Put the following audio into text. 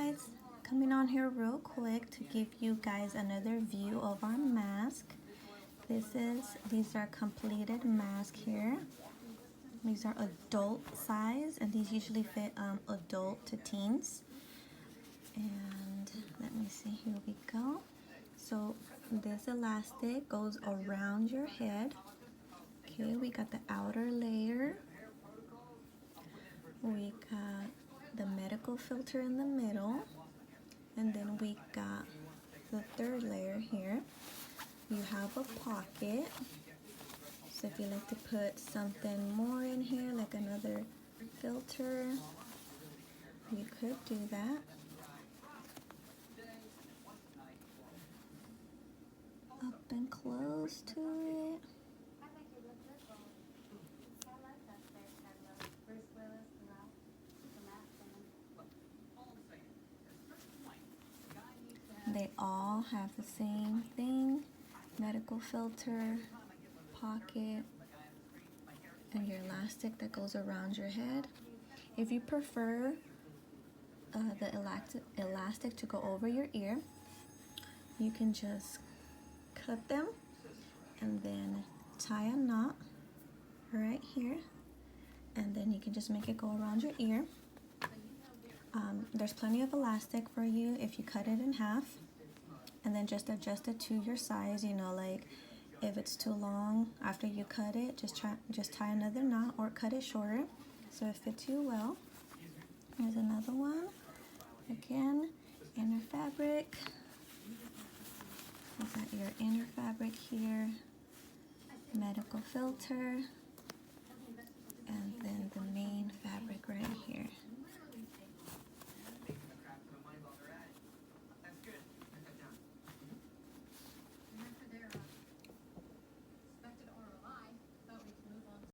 guys, coming on here real quick to give you guys another view of our mask. These are completed masks here. These are adult size, and these usually fit adult to teens. And let me see, here we go. So this elastic goes around your head. Okay, we got the outer layer. We got the medical filter in the middle, and then we got the third layer here. You have a pocket, so if you like to put something more in here, like another filter, you could do that. Up and close to it. They all have the same thing: medical filter, pocket, and your elastic that goes around your head. If you prefer the elastic to go over your ear, you can just cut them and then tie a knot right here, and then you can just make it go around your ear. There's plenty of elastic for you if you cut it in half, and then just adjust it to your size. You know, like if it's too long after you cut it, just tie another knot or cut it shorter so it fits you well. Here's another one. Again, inner fabric. You got your inner fabric here, medical filter, and then